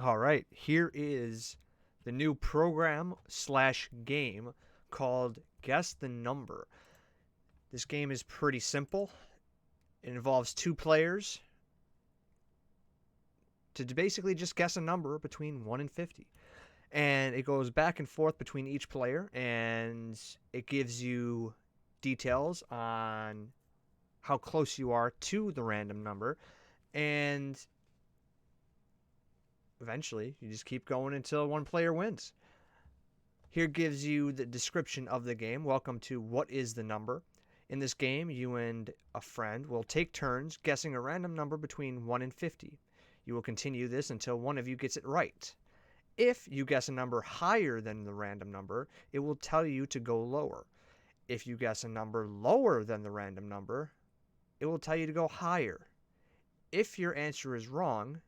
All right, here is the new program slash game called Guess the Number. This game is pretty simple. It involves two players to basically just guess a number between 1 and 50. And it goes back and forth between each player, and it gives you details on how close you are to the random number. And eventually, you just keep going until one player wins. Here gives you the description of the game. Welcome to What is the Number? In this game, you and a friend will take turns guessing a random number between 1 and 50. You will continue this until one of you gets it right. If you guess a number higher than the random number, it will tell you to go lower. If you guess a number lower than the random number, it will tell you to go higher. If your answer is wrong,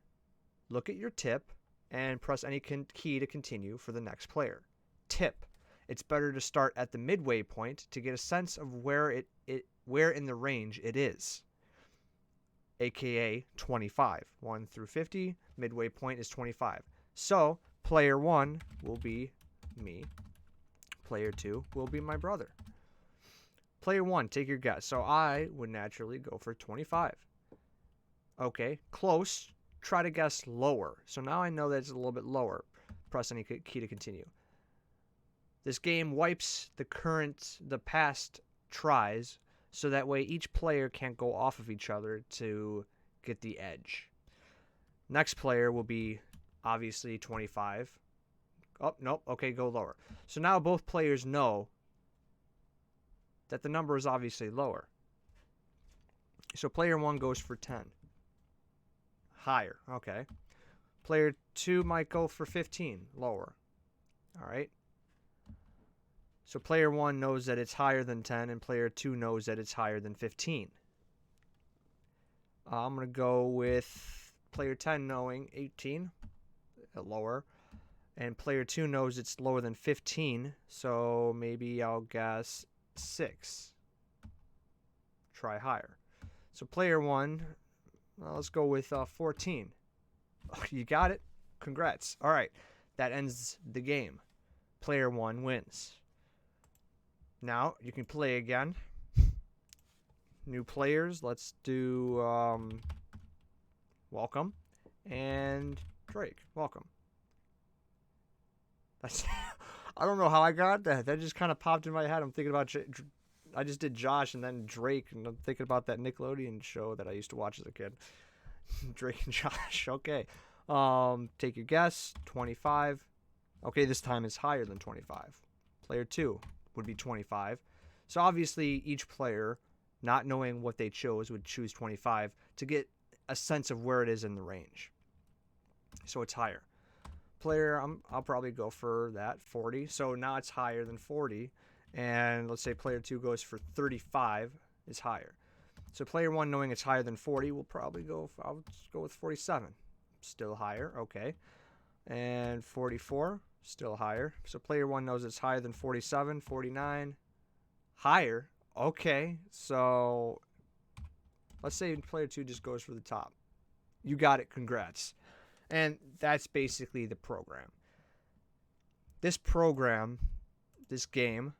look at your tip and press any key to continue for the next player. Tip: it's better to start at the midway point to get a sense of where in the range it is. AKA 25. 1 through 50, midway point is 25. So, player 1 will be me. Player 2 will be my brother. Player 1, take your guess. So I would naturally go for 25. Okay, close. Try to guess lower. So now I know that it's a little bit lower. Press any key to continue. This game wipes the past tries, so that way each player can't go off of each other to get the edge. Next player will be obviously 25. Oh, nope. Okay, go lower. So now both players know that the number is obviously lower. So player 1 goes for 10. Higher. Okay. Player 2 might go for 15. Lower. All right. So player 1 knows that it's higher than 10, and player 2 knows that it's higher than 15. I'm going to go with player 10 knowing 18, lower, and player 2 knows it's lower than 15, so maybe I'll guess 6. Try higher. So player 1, let's go with 14. You got it? Congrats. All right, that ends the game. Player 1 wins. Now you can play again. New players. Let's do welcome and Drake. Welcome. That's I don't know how I got that. That just kind of popped in my head. I'm thinking about I just did Josh and then Drake, and I'm thinking about that Nickelodeon show that I used to watch as a kid. Drake and Josh. Okay. Take your guess. 25. Okay, this time it's higher than 25. Player 2 would be 25. So obviously each player, not knowing what they chose, would choose 25 to get a sense of where it is in the range. So it's higher. Player, I'll probably go for that, 40. So now it's higher than 40. And let's say player 2 goes for 35 is higher. So player 1 knowing it's higher than 40 will probably I'll go with 47. Still higher, okay. And 44, still higher. So player 1 knows it's higher than 47, 49, higher. Okay, so let's say player 2 just goes for the top. You got it, congrats. And that's basically the program. This game,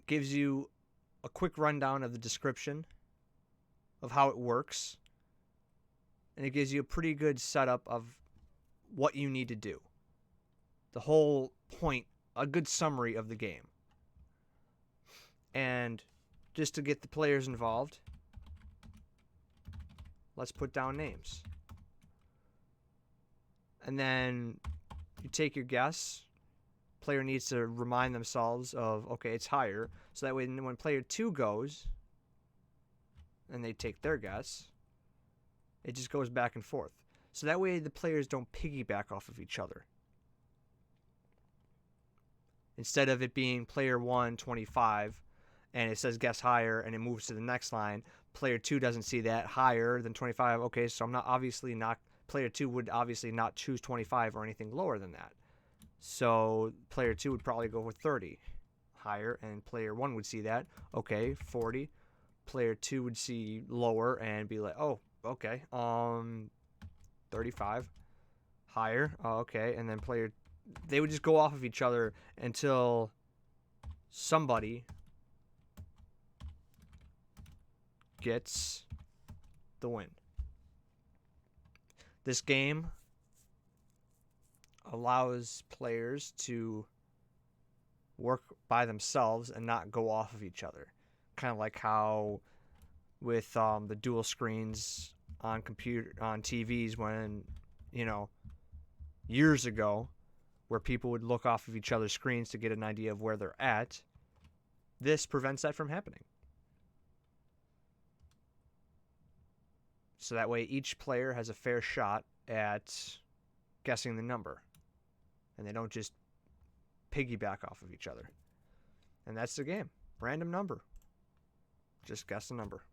gives you a quick rundown of the description of how it works. And it gives you a pretty good setup of what you need to do. The whole point, a good summary of the game. And just to get the players involved, let's put down names. And then you take your guess. Player needs to remind themselves of, okay, it's higher. So that way when player 2 goes and they take their guess, it just goes back and forth. So that way the players don't piggyback off of each other. Instead of it being player 1, 25, and it says guess higher, and it moves to the next line, player 2 doesn't see that higher than 25. Okay, so player 2 would obviously not choose 25 or anything lower than that. So player 2 would probably go with 30 higher, and player 1 would see that. Okay, 40. Player 2 would see lower and be like, oh, okay, 35? Higher? Oh, okay. And then they would just go off of each other until somebody gets the win. This game allows players to work by themselves and not go off of each other. Kind of like how with the dual screens on TVs when, years ago, where people would look off of each other's screens to get an idea of where they're at. This prevents that from happening. So that way each player has a fair shot at guessing the number. And they don't just piggyback off of each other. And that's the game. Random number. Just guess the number.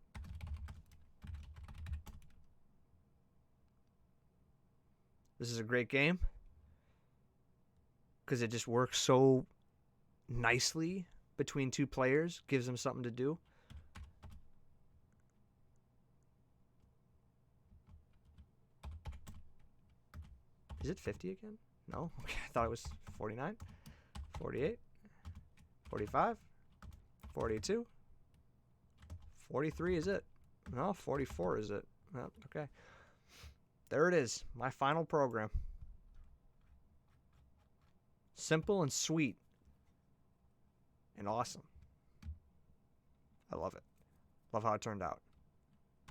This is a great game because it just works so nicely between two players, gives them something to do. Is it 50 again? No? Okay, I thought it was 49, 48, 45, 42, 43 is it? No, 44 is it? Oh, okay. There it is, my final program. Simple and sweet and awesome. I love it. Love how it turned out.